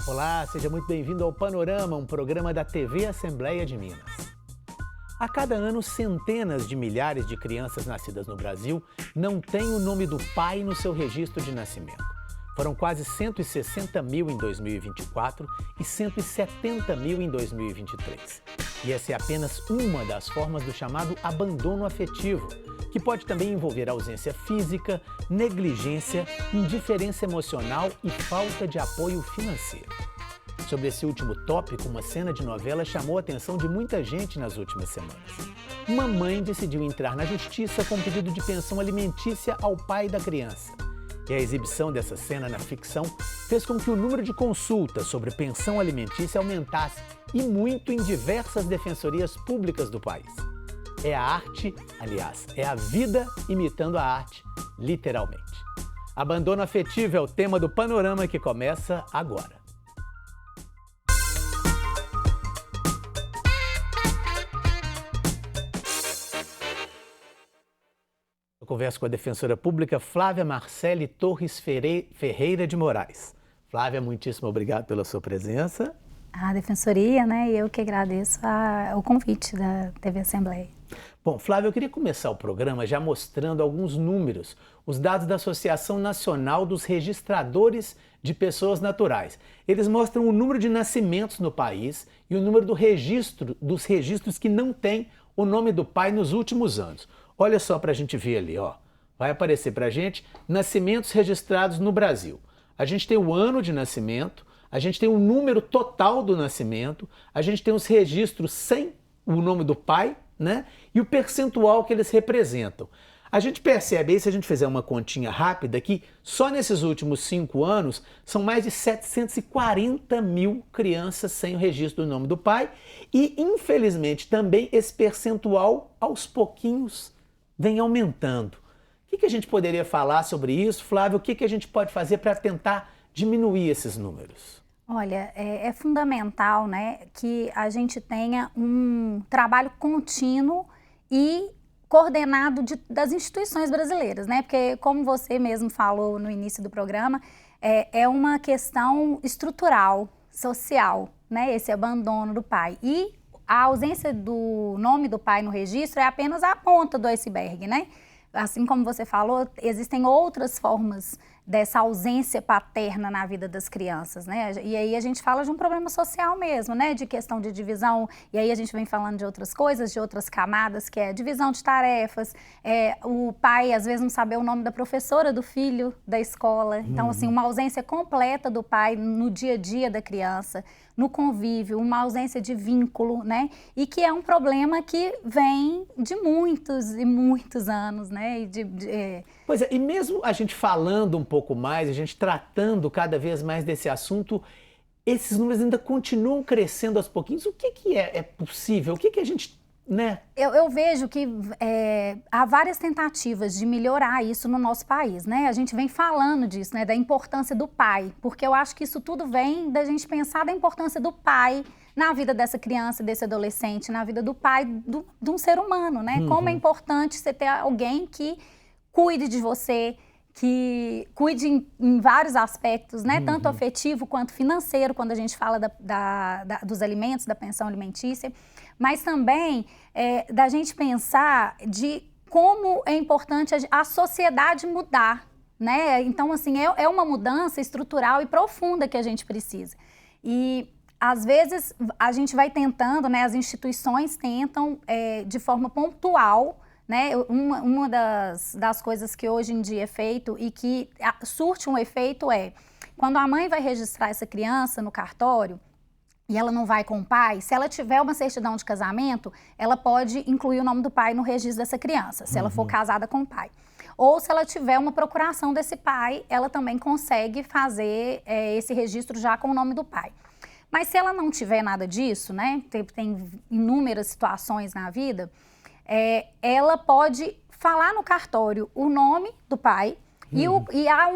Olá, seja muito bem-vindo ao Panorama, um programa da TV Assembleia de Minas. A cada ano, centenas de milhares de crianças nascidas no Brasil não têm o nome do pai no seu registro de nascimento. Foram quase 160 mil em 2024 e 170 mil em 2023. E essa é apenas uma das formas do chamado abandono afetivo, que pode também envolver ausência física, negligência, indiferença emocional e falta de apoio financeiro. Sobre esse último tópico, uma cena de novela chamou a atenção de muita gente nas últimas semanas. Uma mãe decidiu entrar na justiça com um pedido de pensão alimentícia ao pai da criança. E a exibição dessa cena na ficção fez com que o número de consultas sobre pensão alimentícia aumentasse, e muito em diversas defensorias públicas do país. É a arte, aliás, é a vida imitando a arte, literalmente. Abandono afetivo é o tema do Panorama que começa agora. Eu converso com a defensora pública Flávia Marcele Torres Ferreira de Moraes. Flávia, muitíssimo obrigado pela sua presença. A defensoria, né? E eu que agradeço o convite da TV Assembleia. Bom, Flávia, eu queria começar o programa já mostrando alguns números, os dados da Associação Nacional dos Registradores de Pessoas Naturais. Eles mostram o número de nascimentos no país e o número dos registros que não têm o nome do pai nos últimos anos. Olha só para a gente ver ali, ó. Vai aparecer para a gente nascimentos registrados no Brasil. A gente tem o ano de nascimento, a gente tem o número total do nascimento, a gente tem os registros sem o nome do pai, né? E o percentual que eles representam. A gente percebe aí, se a gente fizer uma continha rápida, que só nesses últimos 5 anos são mais de 740 mil crianças sem o registro do nome do pai e, infelizmente, também esse percentual, aos pouquinhos, vem aumentando. O que a gente poderia falar sobre isso, Flávio? O que a gente pode fazer para tentar diminuir esses números? Olha, é fundamental, né, que a gente tenha um trabalho contínuo e coordenado das instituições brasileiras, né? Porque, como você mesmo falou no início do programa, é uma questão estrutural, social, né? Esse abandono do pai. E a ausência do nome do pai no registro é apenas a ponta do iceberg, né? Assim como você falou, existem outras formas dessa ausência paterna na vida das crianças, né? E aí a gente fala de um problema social mesmo, né? De questão de divisão, e aí a gente vem falando de outras coisas, de outras camadas, que é divisão de tarefas, o pai às vezes não saber o nome da professora do filho da escola. Então, assim, uma ausência completa do pai no dia a dia da criança, no convívio, uma ausência de vínculo, né? E que é um problema que vem de muitos e muitos anos, né? Pois é, e mesmo a gente falando um pouco mais, a gente tratando cada vez mais desse assunto, esses números ainda continuam crescendo aos pouquinhos. O que é possível? O que a gente, né? Eu vejo que há várias tentativas de melhorar isso no nosso país, né? A gente vem falando disso, né? Da importância do pai, porque eu acho que isso tudo vem da gente pensar da importância do pai na vida dessa criança, desse adolescente, na vida do pai, de um ser humano, né? Como é importante você ter alguém que cuide de você, que cuide em vários aspectos, né? Tanto afetivo quanto financeiro, quando a gente fala dos alimentos, da pensão alimentícia, mas também da gente pensar de como é importante a sociedade mudar, né? Então, assim, é uma mudança estrutural e profunda que a gente precisa. E, às vezes, a gente vai tentando, né? As instituições tentam, de forma pontual, né? Uma das coisas que hoje em dia é feito e que surte um efeito quando a mãe vai registrar essa criança no cartório e ela não vai com o pai, se ela tiver uma certidão de casamento, ela pode incluir o nome do pai no registro dessa criança, se ela for casada com o pai. Ou se ela tiver uma procuração desse pai, ela também consegue fazer esse registro já com o nome do pai. Mas se ela não tiver nada disso, né? Tem inúmeras situações na vida, ela pode falar no cartório o nome do pai e há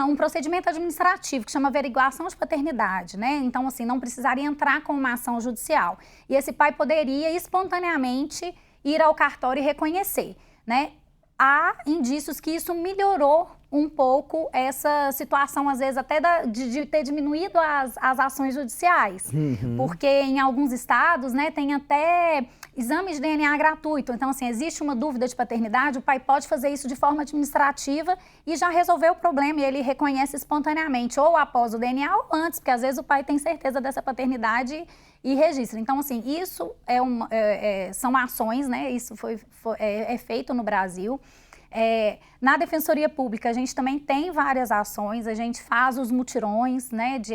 um procedimento administrativo que chama averiguação de paternidade, né? Então, assim, não precisaria entrar com uma ação judicial. E esse pai poderia espontaneamente ir ao cartório e reconhecer, né? Há indícios que isso melhorou um pouco essa situação, às vezes, até de ter diminuído as ações judiciais. Porque em alguns estados, né, tem até exame de DNA gratuito. Então, assim, existe uma dúvida de paternidade, o pai pode fazer isso de forma administrativa e já resolveu o problema e ele reconhece espontaneamente, ou após o DNA ou antes, porque às vezes o pai tem certeza dessa paternidade e registra. Então, assim, isso são ações, né? Isso é feito no Brasil. Na Defensoria Pública, a gente também tem várias ações, a gente faz os mutirões, né, de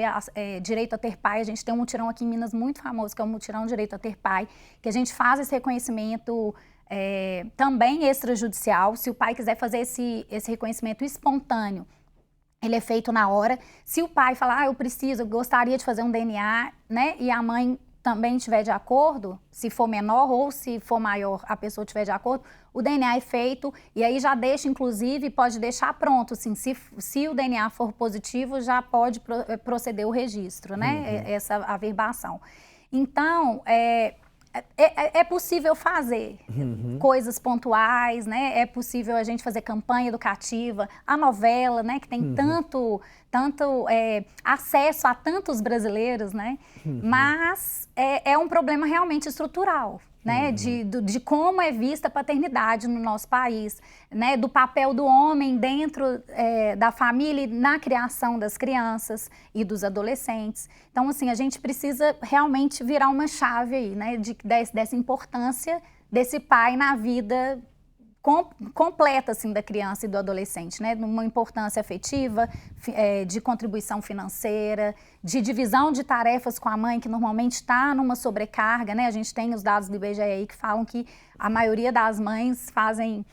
direito a ter pai. A gente tem um mutirão aqui em Minas muito famoso, que é o mutirão direito a ter pai, que a gente faz esse reconhecimento também extrajudicial. Se o pai quiser fazer esse reconhecimento espontâneo, ele é feito na hora. Se o pai falar, eu gostaria de fazer um DNA, né, e a mãe também estiver de acordo, se for menor ou se for maior, a pessoa estiver de acordo, o DNA é feito e aí já deixa, inclusive, pode deixar pronto, assim, se o DNA for positivo, já pode proceder o registro, né, essa averbação. Então, é possível fazer coisas pontuais, né? É possível a gente fazer campanha educativa, a novela, né? Que tem tanto acesso a tantos brasileiros, né? Mas é um problema realmente estrutural, né? De como é vista a paternidade no nosso país, né? Do papel do homem dentro da família e na criação das crianças e dos adolescentes. Então, assim, a gente precisa realmente virar uma chave aí, né? Dessa importância desse pai na vida completa, assim, da criança e do adolescente, né? Uma importância afetiva, de contribuição financeira, de divisão de tarefas com a mãe, que normalmente está numa sobrecarga, né? A gente tem os dados do IBGE aí que falam que a maioria das mães fazem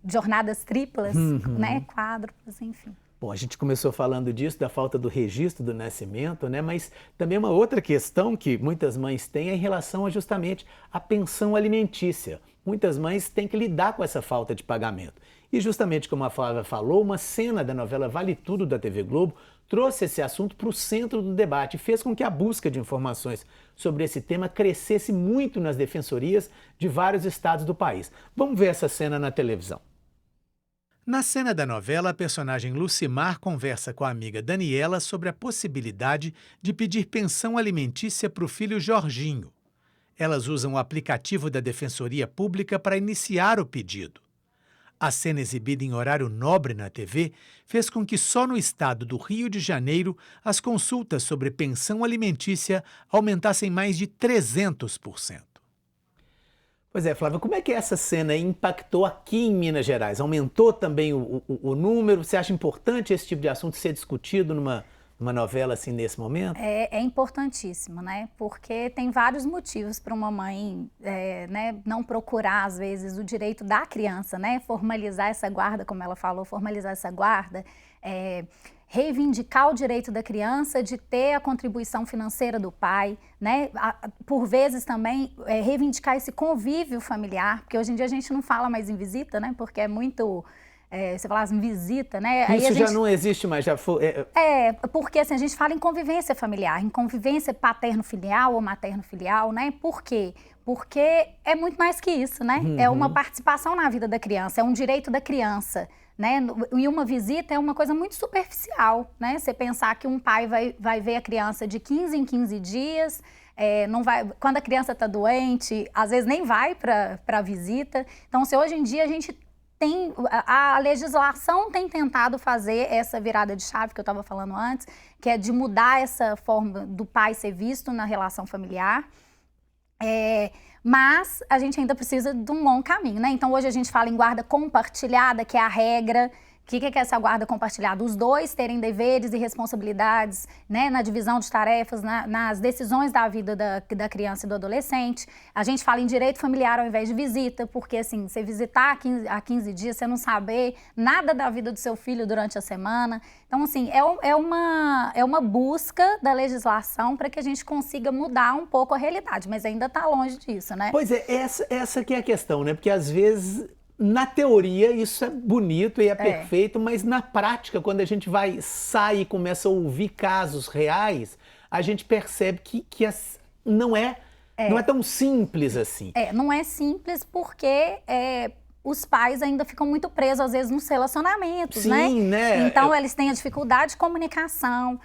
jornadas triplas, né? Quádruplas, enfim. Bom, a gente começou falando disso, da falta do registro do nascimento, né? Mas também uma outra questão que muitas mães têm é em relação justamente à pensão alimentícia. Muitas mães têm que lidar com essa falta de pagamento. E justamente como a Flávia falou, uma cena da novela Vale Tudo da TV Globo trouxe esse assunto para o centro do debate e fez com que a busca de informações sobre esse tema crescesse muito nas defensorias de vários estados do país. Vamos ver essa cena na televisão. Na cena da novela, a personagem Lucimar conversa com a amiga Daniela sobre a possibilidade de pedir pensão alimentícia para o filho Jorginho. Elas usam o aplicativo da Defensoria Pública para iniciar o pedido. A cena exibida em horário nobre na TV fez com que só no estado do Rio de Janeiro as consultas sobre pensão alimentícia aumentassem mais de 300%. Pois é, Flávia, como é que essa cena impactou aqui em Minas Gerais? Aumentou também o número? Você acha importante esse tipo de assunto ser discutido numa novela assim nesse momento? É importantíssimo, né? Porque tem vários motivos para uma mãe né, não procurar, às vezes, o direito da criança, né? Formalizar essa guarda, como ela falou, formalizar essa guarda, reivindicar o direito da criança de ter a contribuição financeira do pai, né? Por vezes também reivindicar esse convívio familiar, porque hoje em dia a gente não fala mais em visita, né? Porque é muito... você fala assim, visita, né? Isso aí já não existe mais, já foi... porque assim, a gente fala em convivência familiar, em convivência paterno-filial ou materno-filial, né? Por quê? Porque é muito mais que isso, né? É uma participação na vida da criança, é um direito da criança, né? E uma visita é uma coisa muito superficial, né? Você pensar que um pai vai ver a criança de 15 em 15 dias, não vai, quando a criança está doente, às vezes nem vai para a visita. Então, se hoje em dia a gente a legislação tem tentado fazer essa virada de chave que eu estava falando antes, que é de mudar essa forma do pai ser visto na relação familiar, mas a gente ainda precisa de um longo caminho, né? Então hoje a gente fala em guarda compartilhada, que é a regra. O que é essa guarda compartilhada? Os dois terem deveres e responsabilidades, né, na divisão de tarefas, nas decisões da vida da criança e do adolescente. A gente fala em direito familiar ao invés de visita, porque assim, você visitar há 15 dias, você não saber nada da vida do seu filho durante a semana. Então, assim, é uma busca da legislação para que a gente consiga mudar um pouco a realidade, mas ainda está longe disso, né? Pois é, essa que é a questão, né? Porque às vezes... Na teoria isso é bonito e é perfeito, mas na prática, quando a gente sai e começa a ouvir casos reais, a gente percebe que não é tão simples assim. Não é simples porque os pais ainda ficam muito presos, às vezes, nos relacionamentos, Sim, né? Então, eles têm a dificuldade de comunicação.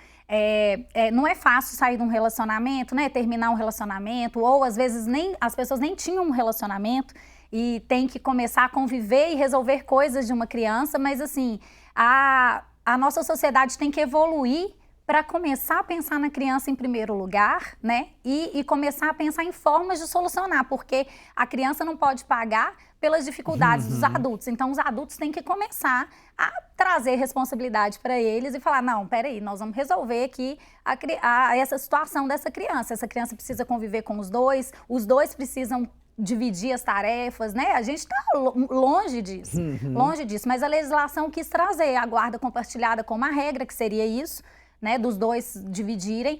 Não é fácil sair de um relacionamento, né? Terminar um relacionamento, ou às vezes as pessoas nem tinham um relacionamento e tem que começar a conviver e resolver coisas de uma criança, mas assim, a nossa sociedade tem que evoluir para começar a pensar na criança em primeiro lugar, né? E começar a pensar em formas de solucionar, porque a criança não pode pagar pelas dificuldades dos adultos. Então, os adultos têm que começar a trazer responsabilidade para eles e falar, não, peraí, nós vamos resolver aqui essa situação dessa criança. Essa criança precisa conviver com os dois precisam dividir as tarefas, né? A gente está longe disso, mas a legislação quis trazer a guarda compartilhada como a regra, que seria isso, né, dos dois dividirem,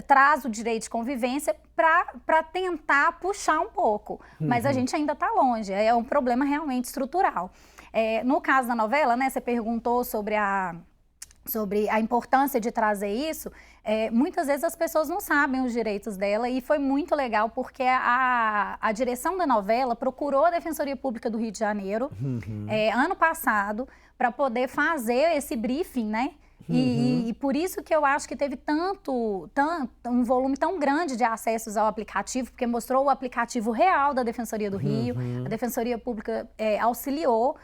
traz o direito de convivência para tentar puxar um pouco. Mas a gente ainda está longe, é um problema realmente estrutural. No caso da novela, né, você perguntou sobre a importância de trazer isso, muitas vezes as pessoas não sabem os direitos dela e foi muito legal porque a direção da novela procurou a Defensoria Pública do Rio de Janeiro ano passado para poder fazer esse briefing, né? E por isso que eu acho que teve um volume tão grande de acessos ao aplicativo, porque mostrou o aplicativo real da Defensoria do Rio, a Defensoria Pública auxiliou,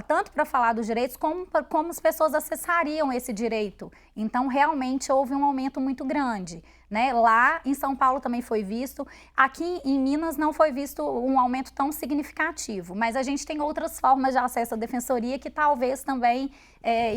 tanto para falar dos direitos, como as pessoas acessariam esse direito. Então, realmente, houve um aumento muito grande, né? Lá em São Paulo também foi visto, aqui em Minas não foi visto um aumento tão significativo, mas a gente tem outras formas de acesso à defensoria que talvez também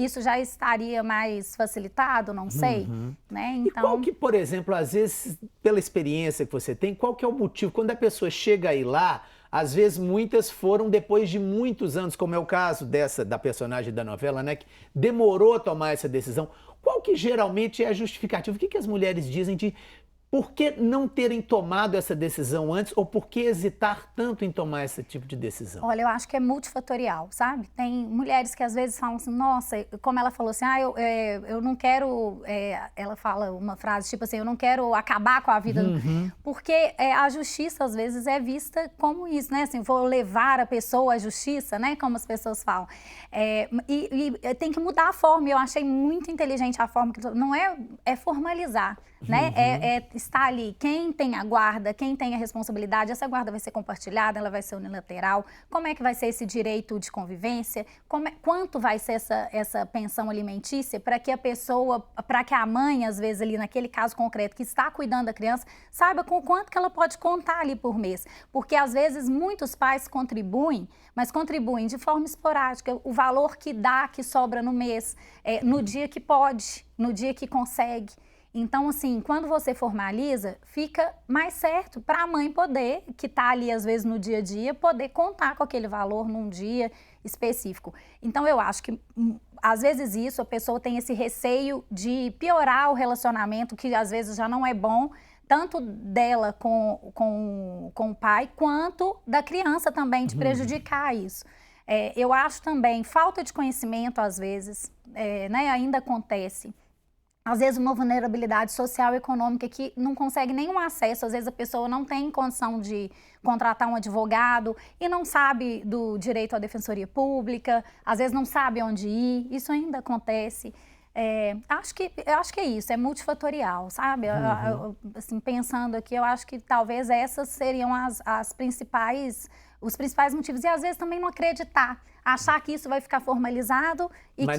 isso já estaria mais facilitado, não sei, né? Então... E qual que, por exemplo, às vezes, pela experiência que você tem, qual que é o motivo? Quando a pessoa chega aí lá, às vezes muitas foram depois de muitos anos, como é o caso da personagem da novela, né, que demorou a tomar essa decisão. Qual que geralmente é a justificativa? O que as mulheres dizem de por que não terem tomado essa decisão antes ou por que hesitar tanto em tomar esse tipo de decisão? Olha, eu acho que é multifatorial, sabe? Tem mulheres que às vezes falam assim, nossa, como ela falou assim, eu não quero, ela fala uma frase tipo assim, eu não quero acabar com a vida, porque a justiça às vezes é vista como isso, né? Assim, vou levar a pessoa à justiça, né? Como as pessoas falam. E tem que mudar a forma, e eu achei muito inteligente a forma, que não é formalizar, né? Está ali, quem tem a guarda, quem tem a responsabilidade, essa guarda vai ser compartilhada, ela vai ser unilateral, como é que vai ser esse direito de convivência, quanto vai ser essa pensão alimentícia para que a pessoa, para que a mãe, às vezes ali naquele caso concreto, que está cuidando da criança, saiba com quanto que ela pode contar ali por mês, porque às vezes muitos pais contribuem, mas contribuem de forma esporádica, o valor que dá, que sobra no mês, no dia que pode, no dia que consegue. Então, assim, quando você formaliza, fica mais certo para a mãe poder, que está ali às vezes no dia a dia, poder contar com aquele valor num dia específico. Então, eu acho que às vezes isso, a pessoa tem esse receio de piorar o relacionamento, que às vezes já não é bom, tanto dela com o pai, quanto da criança também, de prejudicar isso. Eu acho também falta de conhecimento, às vezes, né, ainda acontece. Às vezes uma vulnerabilidade social e econômica que não consegue nenhum acesso, às vezes a pessoa não tem condição de contratar um advogado e não sabe do direito à defensoria pública, às vezes não sabe onde ir, isso ainda acontece. Eu acho que é isso, é multifatorial, sabe? Assim, pensando aqui, eu acho que talvez essas seriam os principais motivos, e às vezes também não acreditar, achar que isso vai ficar formalizado e que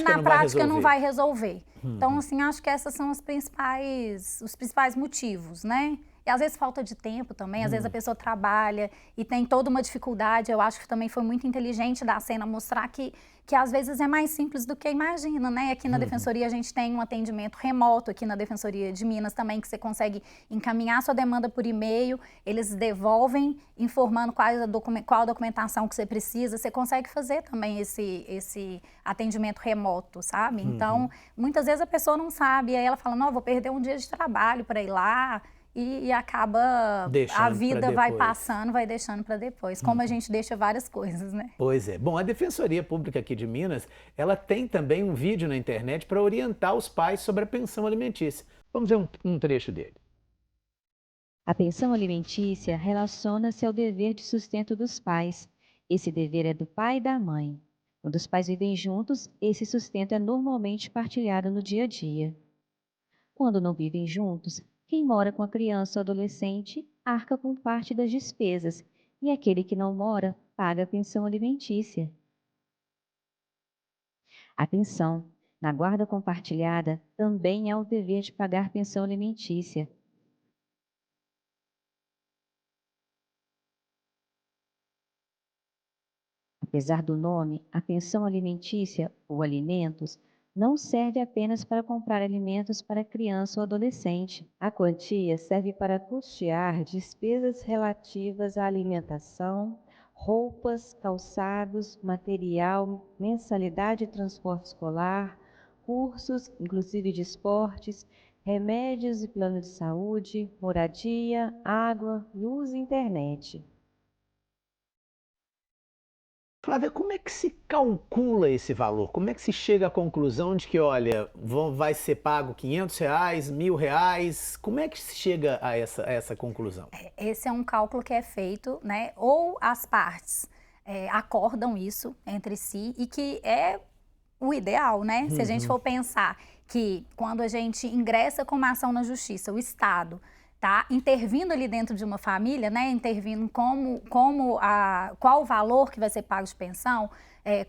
na prática não vai resolver. Então, assim, acho que essas são os principais motivos, né? E às vezes falta de tempo também, às vezes a pessoa trabalha e tem toda uma dificuldade. Eu acho que também foi muito inteligente da cena mostrar que às vezes é mais simples do que imagina, né? Aqui na Defensoria a gente tem um atendimento remoto, aqui na Defensoria de Minas também, que você consegue encaminhar sua demanda por e-mail, eles devolvem informando qual a documentação que você precisa, você consegue fazer também esse atendimento remoto, sabe? Então, muitas vezes a pessoa não sabe, e aí ela fala, não, vou perder um dia de trabalho para ir lá, e acaba, a vida vai passando, vai deixando para depois, como a gente deixa várias coisas, né? Pois é. Bom, a Defensoria Pública aqui de Minas, ela tem também um vídeo na internet para orientar os pais sobre a pensão alimentícia. Vamos ver um trecho dele. A pensão alimentícia relaciona-se ao dever de sustento dos pais Esse dever é do pai e da mãe. Quando os pais vivem juntos, esse sustento é normalmente partilhado no dia a dia. Quando não vivem juntos, quem mora com a criança ou adolescente arca com parte das despesas e aquele que não mora paga a pensão alimentícia. Atenção! Na guarda compartilhada, também há o dever de pagar pensão alimentícia. Apesar do nome, a pensão alimentícia ou alimentos não serve apenas para comprar alimentos para criança ou adolescente. A quantia serve para custear despesas relativas à alimentação, roupas, calçados, material, mensalidade de transporte escolar, cursos, inclusive de esportes, remédios e plano de saúde, moradia, água, luz e internet. Flávia, como é que se calcula esse valor? Como é que se chega à conclusão de que, olha, vai ser pago R$ 500, R$ 1.000? Como é que se chega a essa conclusão? Esse é um cálculo que é feito, né? Ou as partes acordam isso entre si e que é o ideal, né? Se a gente for pensar que quando a gente ingressa com uma ação na justiça, o Estado tá intervindo ali dentro de uma família, né? Intervindo qual o valor que vai ser pago de pensão,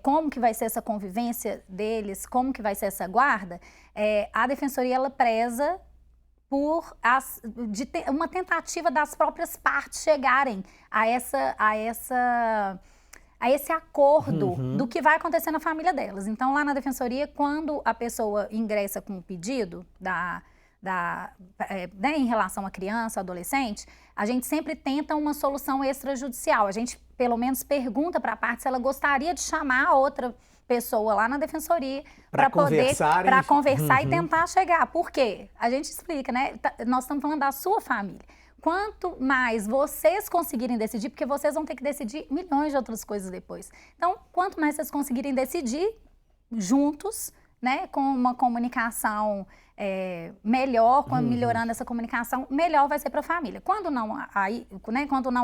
como que vai ser essa convivência deles, como que vai ser essa guarda, a Defensoria ela preza por uma tentativa das próprias partes chegarem a esse acordo do que vai acontecer na família delas. Então, lá na Defensoria, quando a pessoa ingressa com um pedido né, em relação à criança, adolescente, a gente sempre tenta uma solução extrajudicial. A gente, pelo menos, pergunta para a parte se ela gostaria de chamar a outra pessoa lá na Defensoria para conversar e tentar chegar. Por quê? A gente explica, né? Nós estamos falando da sua família. Quanto mais vocês conseguirem decidir, porque vocês vão ter que decidir milhões de outras coisas depois. Então, quanto mais vocês conseguirem decidir juntos, né, com uma comunicação melhor, melhorando essa comunicação, melhor vai ser para a família. Quando não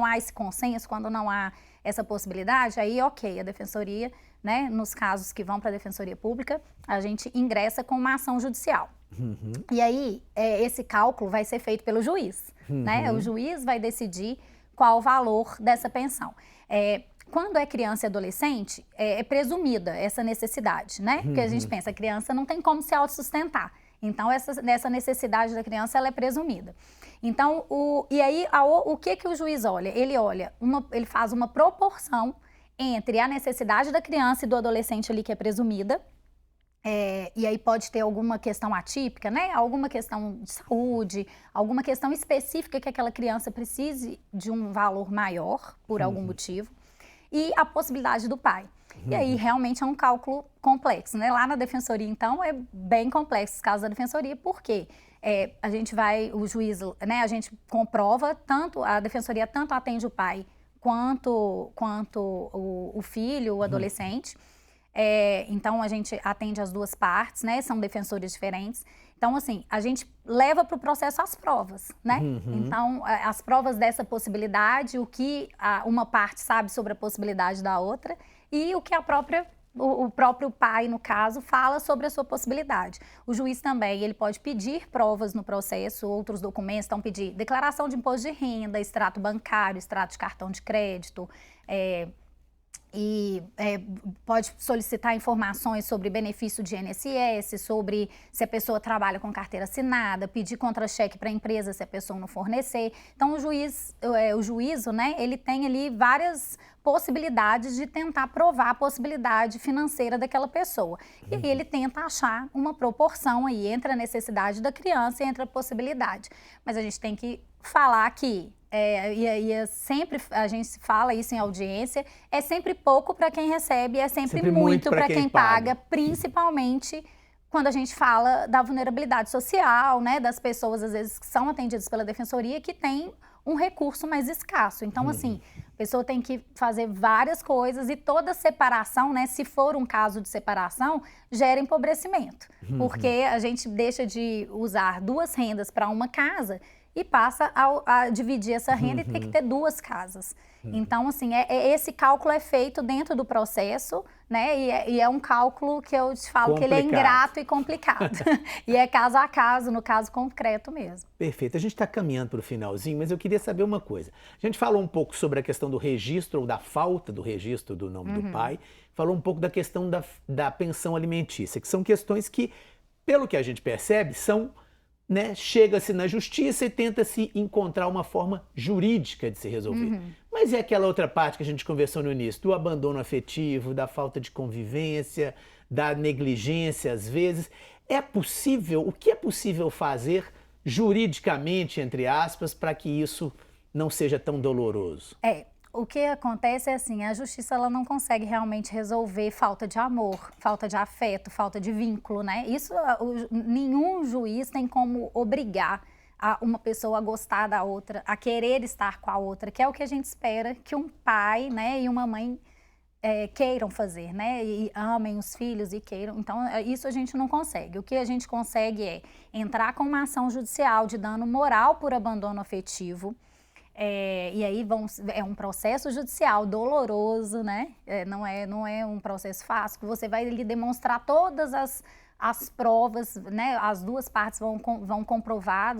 há esse consenso, quando não há essa possibilidade, aí ok, a Defensoria, né, nos casos que vão para a Defensoria Pública, a gente ingressa com uma ação judicial. E aí, esse cálculo vai ser feito pelo juiz, né? O juiz vai decidir qual o valor dessa pensão. Quando é criança e adolescente, é presumida essa necessidade, né? Porque a gente pensa, a criança não tem como se autossustentar. Então, essa necessidade da criança, ela é presumida. Então, o que o juiz olha? Ele faz uma proporção entre a necessidade da criança e do adolescente ali que é presumida. E aí pode ter alguma questão atípica, né? Alguma questão de saúde, alguma questão específica que aquela criança precise de um valor maior, por algum motivo. E a possibilidade do pai. E aí, realmente, é um cálculo complexo, né? Lá na Defensoria, então, é bem complexo os casos da Defensoria, porque o juiz, né, a gente comprova, a Defensoria tanto atende o pai quanto o filho, o adolescente. Então, a gente atende as duas partes, né? São defensores diferentes. Então, assim, a gente leva para o processo as provas, né? Então, as provas dessa possibilidade, o que uma parte sabe sobre a possibilidade da outra e o que o próprio pai, no caso, fala sobre a sua possibilidade. O juiz também, ele pode pedir provas no processo, outros documentos, então pedir declaração de imposto de renda, extrato bancário, extrato de cartão de crédito, pode solicitar informações sobre benefício de INSS, sobre se a pessoa trabalha com carteira assinada, pedir contra-cheque para a empresa se a pessoa não fornecer. Então, o juízo, né, ele tem ali várias possibilidades de tentar provar a possibilidade financeira daquela pessoa. E aí ele tenta achar uma proporção aí entre a necessidade da criança e entre a possibilidade. Mas a gente tem que falar que sempre a gente fala isso em audiência, é sempre pouco para quem recebe, é sempre muito para quem paga, principalmente quando a gente fala da vulnerabilidade social, né, das pessoas às vezes que são atendidas pela Defensoria que têm um recurso mais escasso. Então, assim, a pessoa tem que fazer várias coisas e toda separação, né, se for um caso de separação, gera empobrecimento. Porque a gente deixa de usar 2 rendas para uma casa e passa a dividir essa renda e ter que ter 2 casas. Então, assim, esse cálculo é feito dentro do processo, né? E é um cálculo que eu te falo que ele é ingrato e complicado. E é caso a caso, no caso concreto mesmo. Perfeito. A gente está caminhando para o finalzinho, mas eu queria saber uma coisa. A gente falou um pouco sobre a questão do registro ou da falta do registro do nome do pai. Falou um pouco da questão da pensão alimentícia, que são questões que, pelo que a gente percebe, são... né, chega-se na justiça e tenta-se encontrar uma forma jurídica de se resolver. Mas e aquela outra parte que a gente conversou no início, do abandono afetivo, da falta de convivência, da negligência às vezes? É possível, o que é possível fazer juridicamente, entre aspas, para que isso não seja tão doloroso? O que acontece é assim, a justiça ela não consegue realmente resolver falta de amor, falta de afeto, falta de vínculo, né? Isso, nenhum juiz tem como obrigar uma pessoa a gostar da outra, a querer estar com a outra, que é o que a gente espera que um pai, né, e uma mãe queiram fazer, né? E amem os filhos e queiram. Então, isso a gente não consegue. O que a gente consegue é entrar com uma ação judicial de dano moral por abandono afetivo. E aí é um processo judicial doloroso, né? Não é um processo fácil, que você vai lhe demonstrar todas as provas, né? As 2 partes vão comprovar,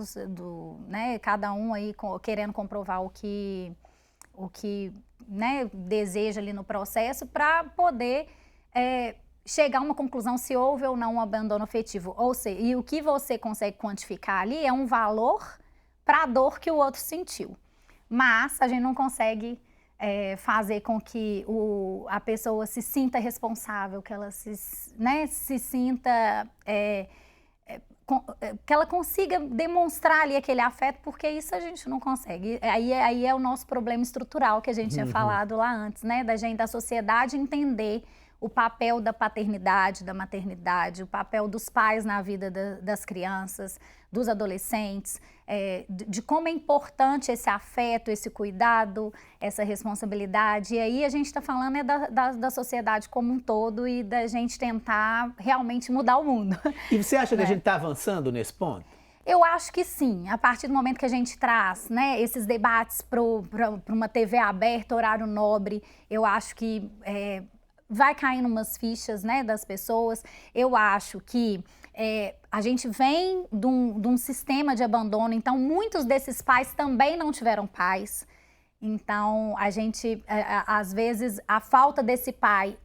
né? Cada um aí querendo comprovar o que né, deseja ali no processo para poder chegar a uma conclusão se houve ou não um abandono afetivo. Ou seja, e o que você consegue quantificar ali é um valor para a dor que o outro sentiu. Mas a gente não consegue fazer com que a pessoa se sinta responsável, que ela se sinta, que ela consiga demonstrar ali aquele afeto, porque isso a gente não consegue. Aí é o nosso problema estrutural que a gente tinha falado lá antes, né? Da sociedade entender o papel da paternidade, da maternidade, o papel dos pais na vida das crianças, dos adolescentes, de como é importante esse afeto, esse cuidado, essa responsabilidade. E aí a gente está falando da sociedade como um todo e da gente tentar realmente mudar o mundo. E você acha que a gente está avançando nesse ponto? Eu acho que sim, a partir do momento que a gente traz, né, esses debates para uma TV aberta, horário nobre, eu acho que vai caindo umas fichas, né, das pessoas. Eu acho que a gente vem de um sistema de abandono, então muitos desses pais também não tiveram pais. Então, a gente, às vezes, a falta desse pai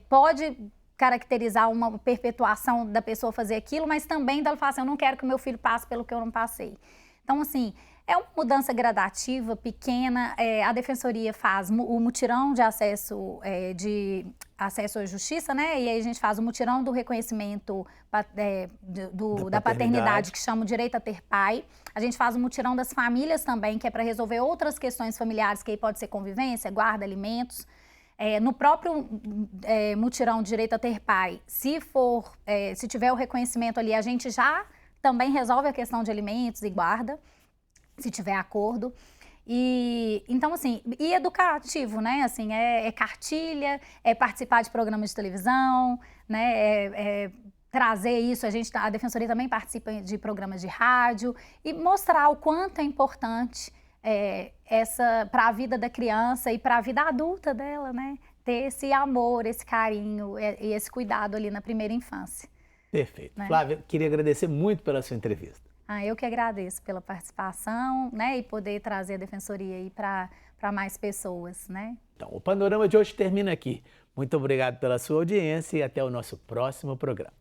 pode caracterizar uma perpetuação da pessoa fazer aquilo, mas também dela falar assim, eu não quero que o meu filho passe pelo que eu não passei. Então, assim, é uma mudança gradativa, pequena. A Defensoria faz o mutirão de acesso à justiça, né? E aí a gente faz o mutirão do reconhecimento da paternidade, que chama o direito a ter pai. A gente faz o mutirão das famílias também, que é para resolver outras questões familiares, que aí pode ser convivência, guarda, alimentos. No próprio mutirão de direito a ter pai, se tiver o reconhecimento ali, a gente já também resolve a questão de alimentos e guarda, se tiver acordo. E então, assim, e educativo, né? Assim, é cartilha, é participar de programas de televisão, né? Trazer isso, a Defensoria também participa de programas de rádio e mostrar o quanto é importante para a vida da criança e para a vida adulta dela, né? Ter esse amor, esse carinho e esse cuidado ali na primeira infância. Perfeito. Né? Flávia, queria agradecer muito pela sua entrevista. Eu que agradeço pela participação, né, e poder trazer a Defensoria aí para mais pessoas, né? Então, o Panorama de hoje termina aqui. Muito obrigado pela sua audiência e até o nosso próximo programa.